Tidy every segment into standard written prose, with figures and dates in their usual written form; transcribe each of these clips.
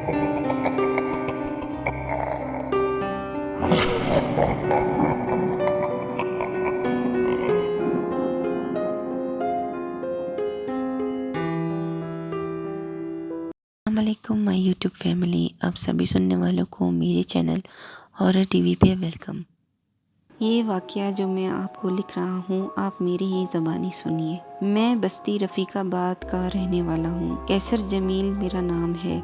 السلام علیکم مائی YouTube family, آپ سبھی سننے والوں کو میرے چینل ہارر ٹی وی پہ ویلکم۔ یہ واقعہ جو میں آپ کو لکھ رہا ہوں، آپ میری ہی زبانی سنیے۔ میں بستی رفیق آباد کا رہنے والا ہوں۔ کیسر جمیل میرا نام ہے۔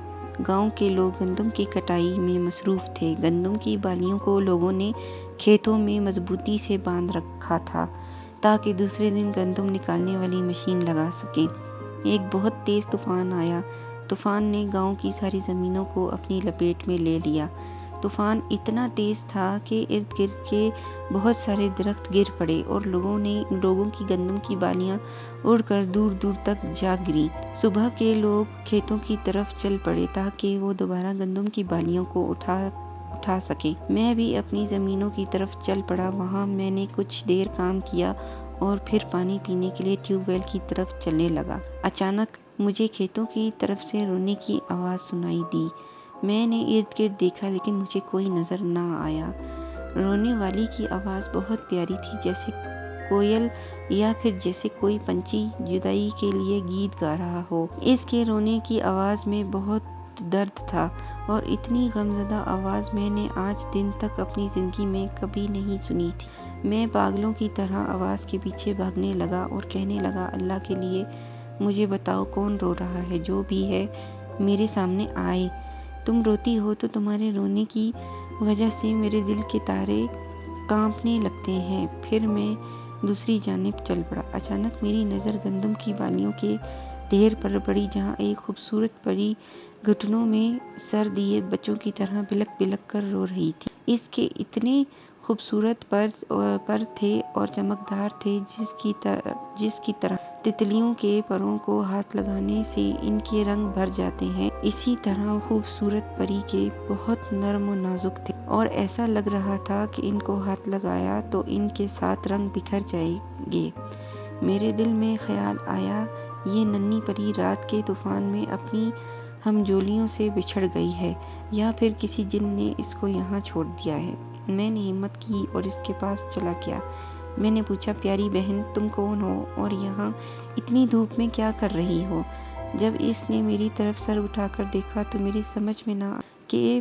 گاؤں کے لوگ گندم کی کٹائی میں مصروف تھے۔ گندم کی بالیوں کو لوگوں نے کھیتوں میں مضبوطی سے باندھ رکھا تھا تاکہ دوسرے دن گندم نکالنے والی مشین لگا سکیں۔ ایک بہت تیز طوفان آیا۔ طوفان نے گاؤں کی ساری زمینوں کو اپنی لپیٹ میں لے لیا۔ طوفان اتنا تیز تھا کہ ارد گرد کے بہت سارے درخت گر پڑے اور لوگوں کی گندم کی بالیاں اڑ کر دور دور تک جا گریں۔ صبح کے لوگ کھیتوں کی طرف چل پڑے تاکہ وہ دوبارہ گندم کی بالیوں کو اٹھا سکیں۔ میں بھی اپنی زمینوں کی طرف چل پڑا۔ وہاں میں نے کچھ دیر کام کیا اور پھر پانی پینے کے لیے ٹیوب ویل کی طرف چلنے لگا۔ اچانک مجھے کھیتوں کی طرف سے رونے کی آواز سنائی دی۔ میں نے ارد گرد دیکھا لیکن مجھے کوئی نظر نہ آیا۔ رونے والی کی آواز بہت پیاری تھی، جیسے کوئل یا پھر جیسے کوئی پنچھی جدائی کے لیے گیت گا رہا ہو۔ اس کے رونے کی آواز میں بہت درد تھا اور اتنی غمزدہ آواز میں نے آج دن تک اپنی زندگی میں کبھی نہیں سنی تھی۔ میں پاگلوں کی طرح آواز کے پیچھے بھاگنے لگا اور کہنے لگا، اللہ کے لیے مجھے بتاؤ کون رو رہا ہے؟ جو بھی ہے میرے سامنے آئے۔ تم روتی ہو تو تمہارے رونے کی وجہ سے میرے دل کے تارے کانپنے لگتے ہیں۔ پھر میں دوسری جانب چل پڑا۔ اچانک میری نظر گندم کی بالیوں کے ڈھیر پر پڑی، جہاں ایک خوبصورت پری گھٹنوں میں سر دیے بچوں کی طرح بلک بلک کر رو رہی تھی۔ اس کے اتنے خوبصورت پر تھے اور چمکدار تھے، جس کی طرح تتلیوں کے پروں کو ہاتھ لگانے سے ان کے رنگ بھر جاتے ہیں، اسی طرح خوبصورت پری کے بہت نرم و نازک تھے اور ایسا لگ رہا تھا کہ ان کو ہاتھ لگایا تو ان کے ساتھ رنگ بکھر جائیں گے۔ میرے دل میں خیال آیا، یہ ننھی پری رات کے طوفان میں اپنی ہمجولیوں سے بچھڑ گئی ہے یا پھر کسی جن نے اس کو یہاں چھوڑ دیا ہے۔ میں نے ہمت کی اور اس کے پاس چلا گیا۔ میں نے پوچھا، پیاری بہن تم کون ہو اور یہاں اتنی دھوپ میں کیا کر رہی ہو؟ جب اس نے میری طرف سر اٹھا کر دیکھا تو میری سمجھ میں نہ آیا کہ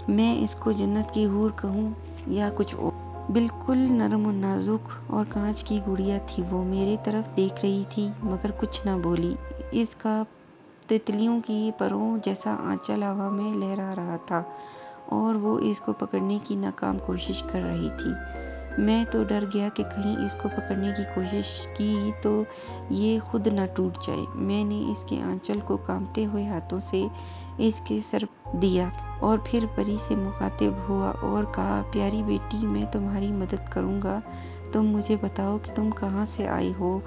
میں اس کو جنت کی حور کہوں یا کچھ اور۔ بالکل نرم و نازک اور کانچ کی گڑیا تھی وہ۔ میری طرف دیکھ رہی تھی مگر کچھ نہ بولی۔ اس کا تتلیوں کی پروں جیسا آنچل ہوا میں لہرا رہا تھا اور وہ اس کو پکڑنے کی ناکام کوشش کر رہی تھی۔ میں تو ڈر گیا کہ کہیں اس کو پکڑنے کی کوشش کی تو یہ خود نہ ٹوٹ جائے۔ میں نے اس کے آنچل کو کانپتے ہوئے ہاتھوں سے اس کے سر پر دیا اور پھر پری سے مخاطب ہوا اور کہا، پیاری بیٹی میں تمہاری مدد کروں گا۔ تم مجھے بتاؤ کہ تم کہاں سے آئی ہو؟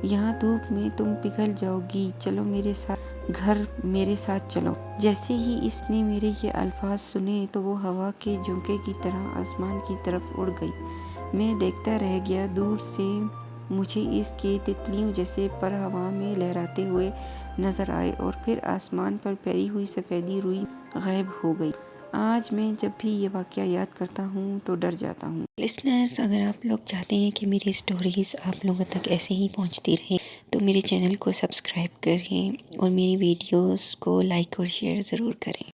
یہاں دھوپ میں تم پگھل جاؤ گی، چلو میرے ساتھ گھر، میرے ساتھ چلو۔ جیسے ہی اس نے میرے یہ الفاظ سنے تو وہ ہوا کے جھونکے کی طرح آسمان کی طرف اڑ گئی۔ میں دیکھتا رہ گیا۔ دور سے مجھے اس کے تتلیوں جیسے پر ہوا میں لہراتے ہوئے نظر آئے اور پھر آسمان پر پھیلی ہوئی سفیدی روئی غائب ہو گئی۔ آج میں جب بھی یہ واقعہ یاد کرتا ہوں تو ڈر جاتا ہوں۔ لسنرز، اگر آپ لوگ چاہتے ہیں کہ میری سٹوریز آپ لوگوں تک ایسے ہی پہنچتی رہیں تو میرے چینل کو سبسکرائب کریں اور میری ویڈیوز کو لائک اور شیئر ضرور کریں۔